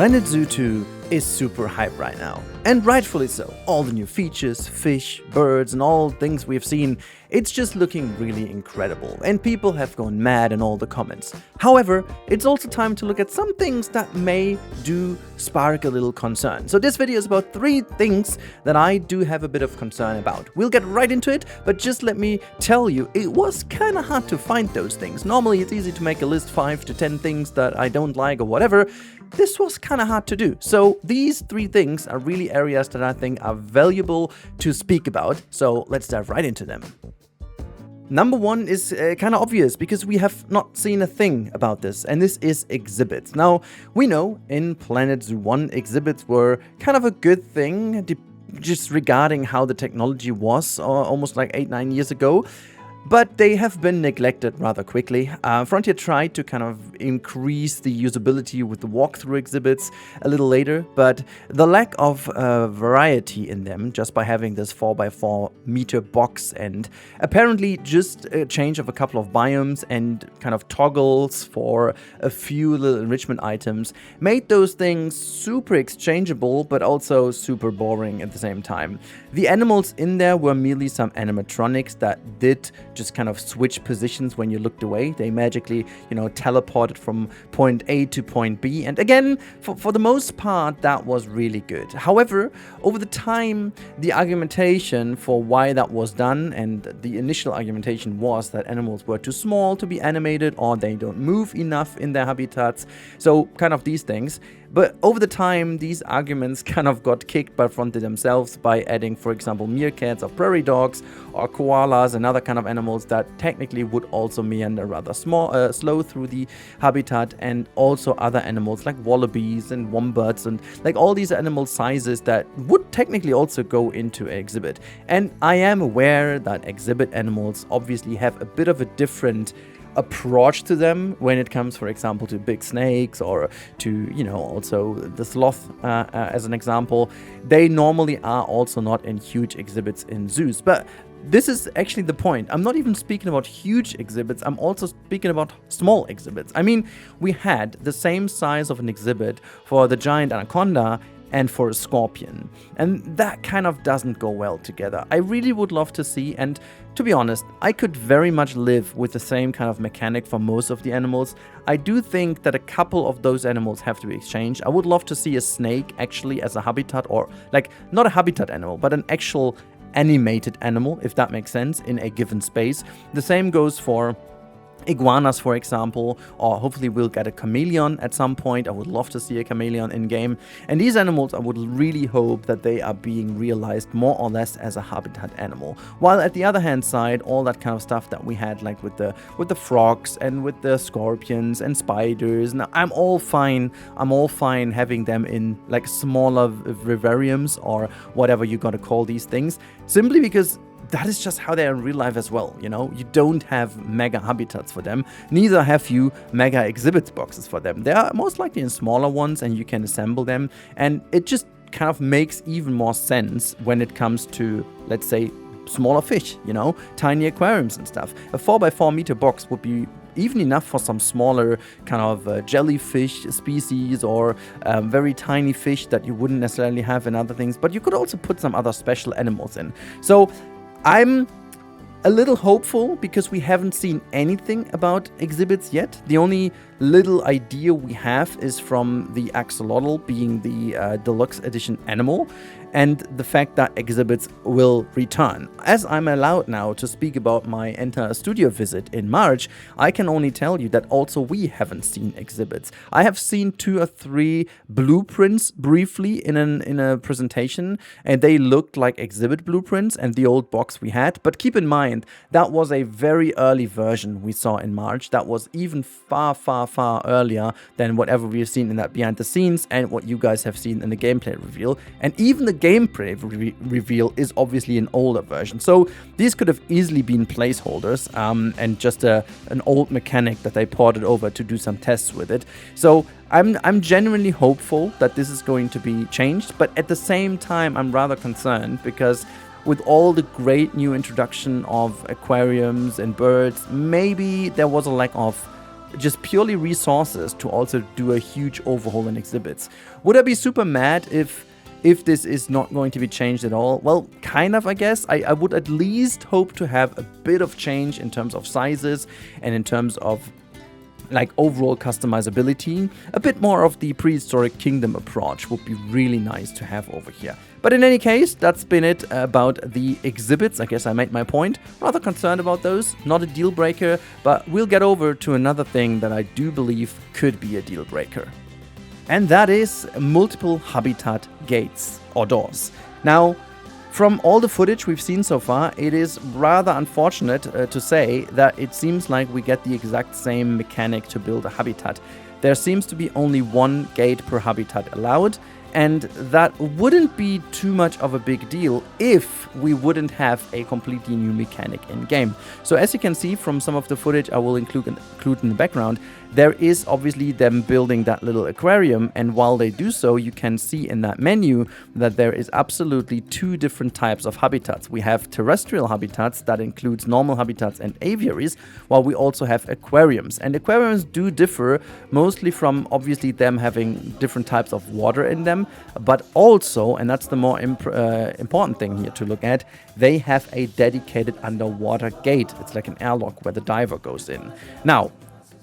Planet Zoo 2 is super hype right now, and rightfully so. All the new features, fish, birds, and all things we've seen, it's just looking really incredible, and people have gone mad in all the comments. However, it's also time to look at some things that may do spark a little concern. So this video is about 3 things that I do have a bit of concern about. We'll get right into it, but just let me tell you, it was kinda hard to find those things. Normally it's easy to make a list 5 to 10 things that I don't like or whatever. This was kinda hard to do. So these 3 things are really areas that I think are valuable to speak about. So let's dive right into them. Number 1 is kind of obvious because we have not seen a thing about this, and this is exhibits. Now, we know in Planet Zoo 1 exhibits were kind of a good thing just regarding how the technology was almost like 8-9 years ago. But they have been neglected rather quickly. Frontier tried to kind of increase the usability with the walkthrough exhibits a little later, but the lack of variety in them, just by having this 4x4 meter box and apparently just a change of a couple of biomes and kind of toggles for a few little enrichment items, made those things super exchangeable, but also super boring at the same time. The animals in there were merely some animatronics that did just kind of switch positions when you looked away. They magically, teleported from point A to point B. And again, for the most part, that was really good. However, over the time, the argumentation for why that was done, and the initial argumentation was that animals were too small to be animated or they don't move enough in their habitats. So kind of these things. But over the time, these arguments kind of got kicked by Frontier themselves by adding, for example, meerkats or prairie dogs or koalas and other kind of animals that technically would also meander rather slow through the habitat, and also other animals like wallabies and wombats and like all these animal sizes that would technically also go into an exhibit. And I am aware that exhibit animals obviously have a bit of a different approach to them when it comes, for example, to big snakes or to, also the sloth as an example. They normally are also not in huge exhibits in zoos. But this is actually the point. I'm not even speaking about huge exhibits. I'm also speaking about small exhibits. I mean, we had the same size of an exhibit for the giant anaconda and for a scorpion. And that kind of doesn't go well together. I really would love to see, and to be honest, I could very much live with the same kind of mechanic for most of the animals. I do think that a couple of those animals have to be exchanged. I would love to see a snake actually as a habitat, or like not a habitat animal, but an actual animated animal, if that makes sense, in a given space. The same goes for iguanas, for example, or hopefully we'll get a chameleon at some point. I would love to see a chameleon in game. And these animals, I would really hope that they are being realized more or less as a habitat animal. While at the other hand side, all that kind of stuff that we had, like with the frogs and with the scorpions and spiders, now I'm all fine having them in like smaller vivariums or whatever you gotta call these things, simply because that is just how they are in real life as well, You don't have mega habitats for them, neither have you mega exhibits boxes for them. They are most likely in smaller ones and you can assemble them, and it just kind of makes even more sense when it comes to, let's say, smaller fish, tiny aquariums and stuff. A 4x4 meter box would be even enough for some smaller kind of jellyfish species or very tiny fish that you wouldn't necessarily have in other things, but you could also put some other special animals in. So I'm a little hopeful because we haven't seen anything about exhibits yet. The only little idea we have is from the axolotl being the deluxe edition animal, and the fact that exhibits will return. As I'm allowed now to speak about my entire studio visit in March, I can only tell you that also we haven't seen exhibits. I have seen 2 or 3 blueprints briefly in a presentation, and they looked like exhibit blueprints and the old box we had. But keep in mind, that was a very early version we saw in March. That was even far earlier than whatever we've seen in that behind the scenes and what you guys have seen in the gameplay reveal. And even the gameplay reveal is obviously an older version. So these could have easily been placeholders and just an old mechanic that they ported over to do some tests with it. So I'm genuinely hopeful that this is going to be changed, but at the same time I'm rather concerned because with all the great new introduction of aquariums and birds, maybe there was a lack of just purely resources to also do a huge overhaul in exhibits. Would I be super mad if this is not going to be changed at all? Well, kind of, I guess. I would at least hope to have a bit of change in terms of sizes and in terms of like overall customizability. A bit more of the prehistoric kingdom approach would be really nice to have over here. But in any case, that's been it about the exhibits. I guess I made my point. Rather concerned about those. Not a deal breaker, but we'll get over to another thing that I do believe could be a deal breaker. And that is multiple habitat gates or doors. Now, from all the footage we've seen so far, it is rather unfortunate to say that it seems like we get the exact same mechanic to build a habitat. There seems to be only one gate per habitat allowed, and that wouldn't be too much of a big deal if we wouldn't have a completely new mechanic in game. So as you can see from some of the footage I will include in the background, there is obviously them building that little aquarium, and while they do so, you can see in that menu that there is absolutely two different types of habitats. We have terrestrial habitats that includes normal habitats and aviaries, while we also have aquariums. And aquariums do differ mostly from obviously them having different types of water in them, but also, and that's the more important thing here to look at, they have a dedicated underwater gate. It's like an airlock where the diver goes in. Now,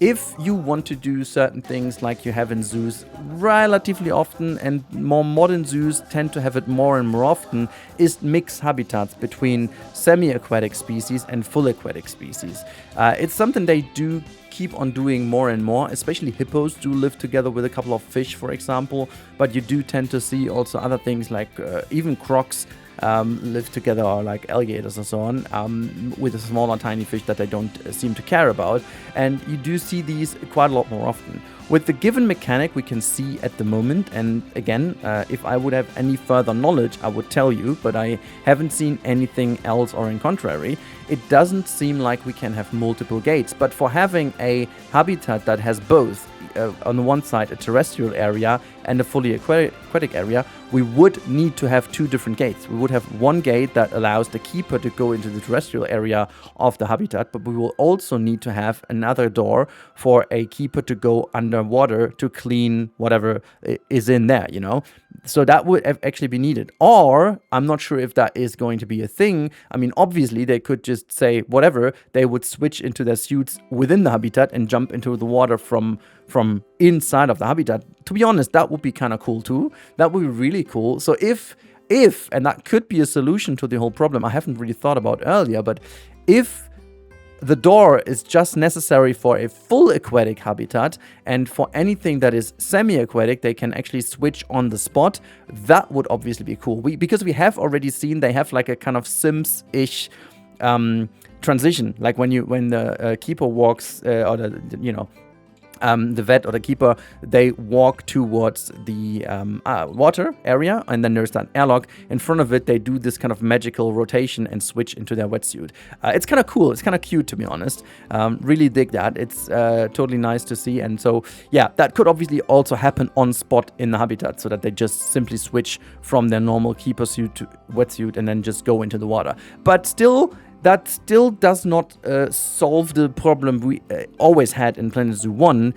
if you want to do certain things like you have in zoos relatively often, and more modern zoos tend to have it more and more often, is mixed habitats between semi-aquatic species and full aquatic species. It's something they do keep on doing more and more, especially hippos do live together with a couple of fish, for example, but you do tend to see also other things like even crocs live together, or like alligators and so on, with a smaller tiny fish that they don't seem to care about, and you do see these quite a lot more often. With the given mechanic we can see at the moment, and again, if I would have any further knowledge I would tell you, but I haven't seen anything else or in contrary, it doesn't seem like we can have multiple gates. But for having a habitat that has both, on the one side a terrestrial area and a fully aquatic area, we would need to have two different gates. We would have one gate that allows the keeper to go into the terrestrial area of the habitat, but we will also need to have another door for a keeper to go underwater to clean whatever is in there, you know? So that would actually be needed. Or, I'm not sure if that is going to be a thing. I mean, obviously, they could just say whatever, they would switch into their suits within the habitat and jump into the water from inside of the habitat. To be honest, that would be kind of cool too. That would be really cool. So if, and that could be a solution to the whole problem I haven't really thought about earlier, but if the door is just necessary for a full aquatic habitat, and for anything that is semi-aquatic, they can actually switch on the spot. That would obviously be cool. Because we have already seen they have like a kind of Sims-ish transition, like when the keeper walks, or the vet or the keeper, they walk towards the water area, and then there's that airlock. In front of it, they do this kind of magical rotation and switch into their wetsuit. It's kind of cool. It's kind of cute, to be honest. Really dig that. It's totally nice to see. And so, yeah, that could obviously also happen on spot in the habitat, so that they just simply switch from their normal keeper suit to wetsuit and then just go into the water. But still, that still does not solve the problem we always had in Planet Zoo 1,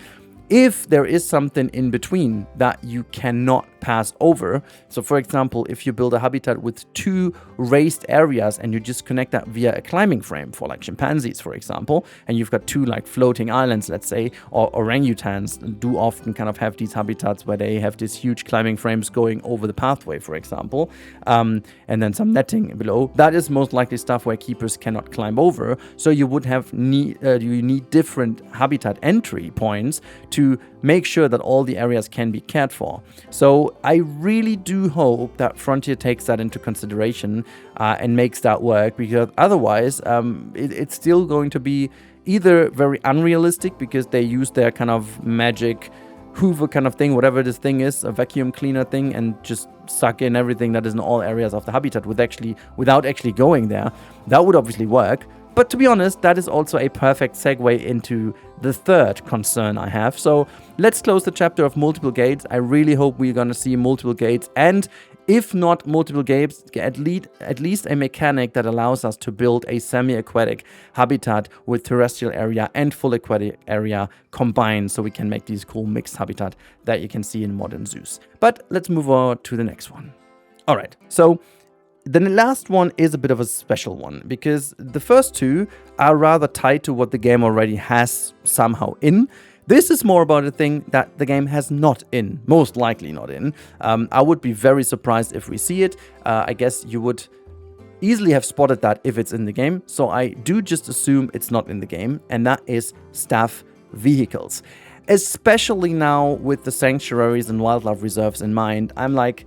if there is something in between that you cannot pass over. So for example, if you build a habitat with two raised areas and you just connect that via a climbing frame for like chimpanzees, for example, and you've got two like floating islands, let's say, or orangutans do often kind of have these habitats where they have these huge climbing frames going over the pathway, for example, and then some netting below. That is most likely stuff where keepers cannot climb over. So you would have you need different habitat entry points to make sure that all the areas can be cared for. So I really do hope that Frontier takes that into consideration and makes that work, because otherwise it's still going to be either very unrealistic, because they use their kind of magic Hoover kind of thing, whatever this thing is, a vacuum cleaner thing, and just suck in everything that is in all areas of the habitat without actually going there. That would obviously work, But to be honest, that is also a perfect segue into the third concern I have. So let's close the chapter of multiple gates. I really hope we're going to see multiple gates, and if not multiple gates, at least a mechanic that allows us to build a semi-aquatic habitat with terrestrial area and full aquatic area combined, so we can make these cool mixed habitat that you can see in modern zoos. But let's move on to the next one. All right, so the last one is a bit of a special one, because the first two are rather tied to what the game already has somehow in. This is more about a thing that the game has not in, most likely not in. I would be very surprised if we see it. I guess you would easily have spotted that if it's in the game, so I do just assume it's not in the game, and that is staff vehicles. Especially now with the sanctuaries and wildlife reserves in mind, I'm like,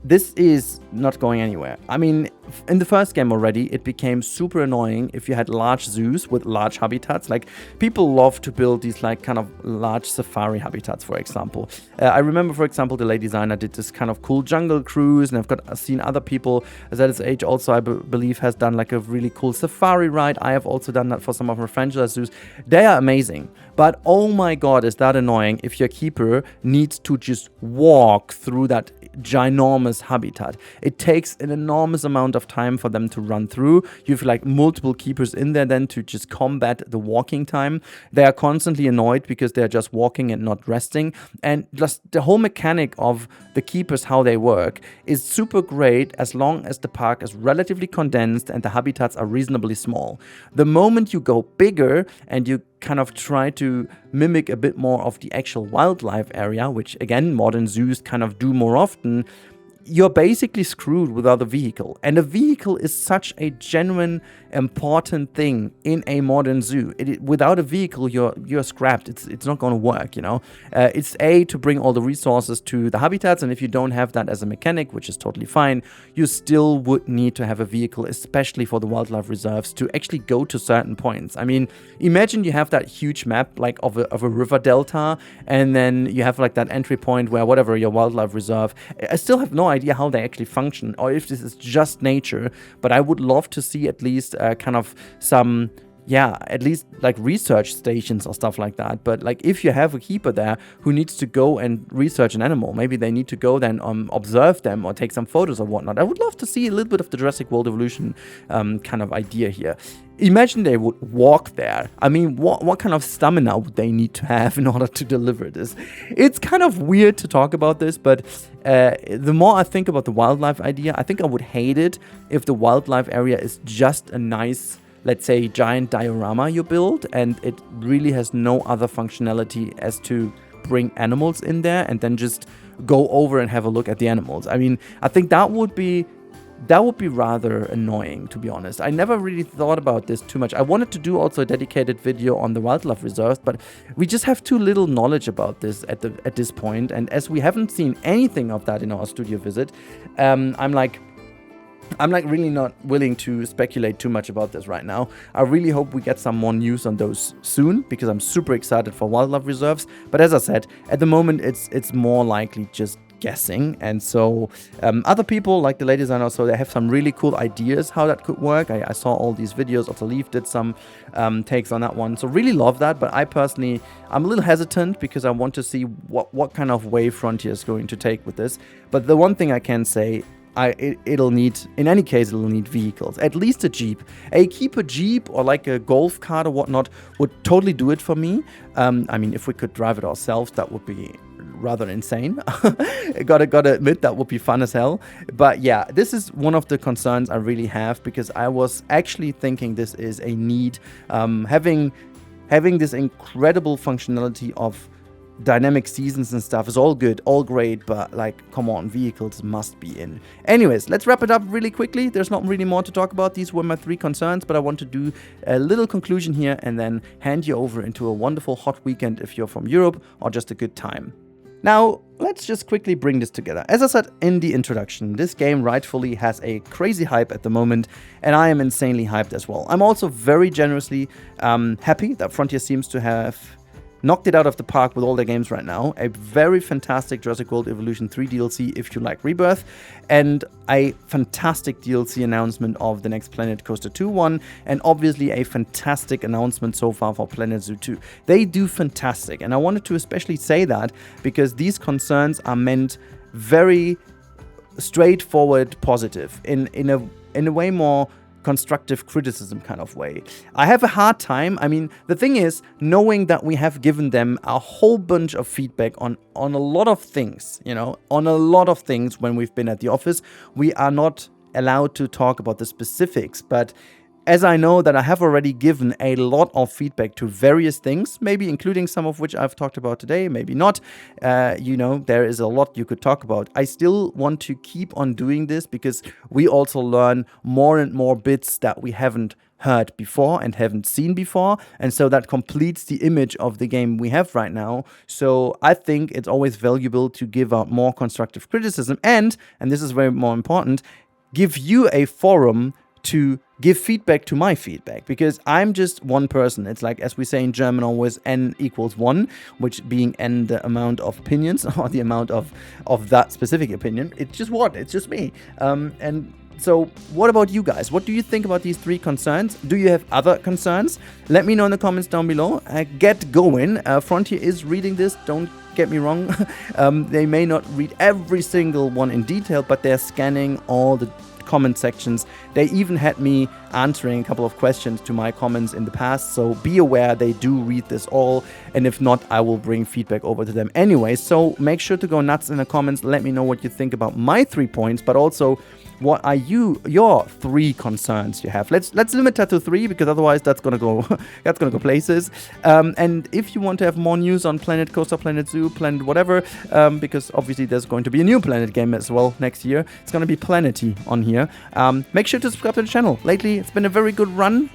this is not going anywhere. I mean, in the first game already, it became super annoying if you had large zoos with large habitats. Like, people love to build these like kind of large safari habitats, for example. I remember, for example, the late designer did this kind of cool jungle cruise, and I've seen other people ZSH also, I believe, has done like a really cool safari ride. I have also done that for some of my franchise zoos. They are amazing. But oh my god, is that annoying if your keeper needs to just walk through that ginormous habitat. It takes an enormous amount of time for them to run through. You have like multiple keepers in there then to just combat the walking time. They are constantly annoyed because they're just walking and not resting. And just the whole mechanic of the keepers, how they work, is super great as long as the park is relatively condensed and the habitats are reasonably small. The moment you go bigger and you kind of try to mimic a bit more of the actual wildlife area, which again modern zoos kind of do more often, you're basically screwed without a vehicle. And a vehicle is such a genuine, important thing in a modern zoo. Without a vehicle, you're scrapped. It's not going to work, you know. It's to bring all the resources to the habitats, and if you don't have that as a mechanic, which is totally fine, you still would need to have a vehicle, especially for the wildlife reserves, to actually go to certain points. I mean, imagine you have that huge map like of a river delta, and then you have like that entry point where whatever your wildlife reserve. I still have no idea how they actually function, or if this is just nature, but I would love to see at least kind of some, at least like research stations or stuff like that. But like, if you have a keeper there who needs to go and research an animal, maybe they need to go then observe them or take some photos or whatnot. I would love to see a little bit of the Jurassic World evolution kind of idea here. Imagine they would walk there. I mean, what kind of stamina would they need to have in order to deliver this? It's kind of weird to talk about this, but the more I think about the wildlife idea, I think I would hate it if the wildlife area is just a nice, let's say, giant diorama you build, and it really has no other functionality as to bring animals in there and then just go over and have a look at the animals. I mean, I think that would be rather annoying, to be honest. I never really thought about this too much. I wanted to do also a dedicated video on the wildlife reserves, but we just have too little knowledge about this at this point. And as we haven't seen anything of that in our studio visit, I'm like really not willing to speculate too much about this right now. I really hope we get some more news on those soon, because I'm super excited for wildlife reserves. But as I said, at the moment it's more likely just guessing. And so other people like the late designer, so they have some really cool ideas how that could work. I saw all these videos. Also Leaf did some takes on that one, so really love that. But I personally, I'm a little hesitant because I want to see what kind of way Frontier is going to take with this. But the one thing I can say, it'll need, in any case, it'll need vehicles. At least a Jeep. A keeper Jeep or like a golf cart or whatnot would totally do it for me. I mean, if we could drive it ourselves, that would be rather insane. gotta admit, that would be fun as hell. But yeah, this is one of the concerns I really have, because I was actually thinking this is a need. Having this incredible functionality of dynamic seasons and stuff is all good, all great, but like, come on, vehicles must be in. Anyways, let's wrap it up really quickly. There's not really more to talk about. These were my 3 concerns, but I want to do a little conclusion here and then hand you over into a wonderful hot weekend if you're from Europe, or just a good time. Now, let's just quickly bring this together. As I said in the introduction, this game rightfully has a crazy hype at the moment, and I am insanely hyped as well. I'm also very generously happy that Frontier seems to have knocked it out of the park with all their games right now. A very fantastic Jurassic World Evolution 3 DLC if you like Rebirth, and a fantastic DLC announcement of the next Planet Coaster 2 one, and obviously a fantastic announcement so far for Planet Zoo 2. They do fantastic, and I wanted to especially say that because these concerns are meant very straightforward positive in a way more constructive criticism kind of way. I have a hard time. I mean, the thing is, knowing that we have given them a whole bunch of feedback on a lot of things, you know, on a lot of things when we've been at the office, we are not allowed to talk about the specifics, but as I know that I have already given a lot of feedback to various things, maybe including some of which I've talked about today, maybe not, you know, there is a lot you could talk about. I still want to keep on doing this because we also learn more and more bits that we haven't heard before and haven't seen before, and so that completes the image of the game we have right now. So I think it's always valuable to give out more constructive criticism and this is very more important, give you a forum to give feedback to my feedback, because I'm just one person. It's like, as we say in German always, n equals 1, which being n the amount of opinions or the amount of that specific opinion. It's just what? It's just me. And so what about you guys? What do you think about these 3 concerns? Do you have other concerns? Let me know in the comments down below. Get going. Frontier is reading this. Don't get me wrong. They may not read every single one in detail, but they're scanning all the comment sections. They even had me answering a couple of questions to my comments in the past, so be aware they do read this all, and if not, I will bring feedback over to them anyway. So make sure to go nuts in the comments. Let me know what you think about my 3 points, but also what are your 3 concerns you have. Let's limit that to 3, because otherwise that's gonna go places. And if you want to have more news on Planet Coaster, Planet Zoo, Planet whatever, because obviously there's going to be a new Planet game as well next year. It's gonna be Planety on here. Make sure to subscribe to the channel. Lately it's been a very good run,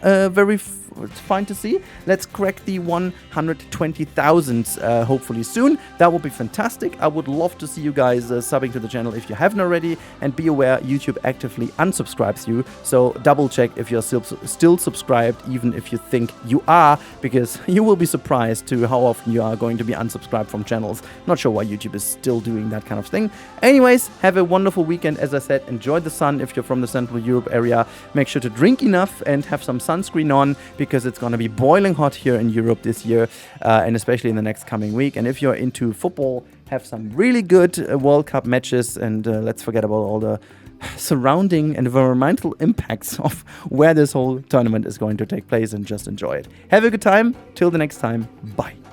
it's fine to see. Let's crack the 120,000 hopefully soon. That would be fantastic. I would love to see you guys subbing to the channel if you haven't already, and be aware YouTube actively unsubscribes you, so double check if you're still subscribed, even if you think you are, because you will be surprised to how often you are going to be unsubscribed from channels. Not sure why YouTube is still doing that kind of thing. Anyways, have a wonderful weekend. As I said, enjoy the sun if you're from the Central Europe area. Make sure to drink enough and have some sunscreen on, because it's going to be boiling hot here in Europe this year, and especially in the next coming week. And if you're into football, have some really good World Cup matches, and let's forget about all the surrounding environmental impacts of where this whole tournament is going to take place, and just enjoy it. Have a good time. Till the next time. Bye.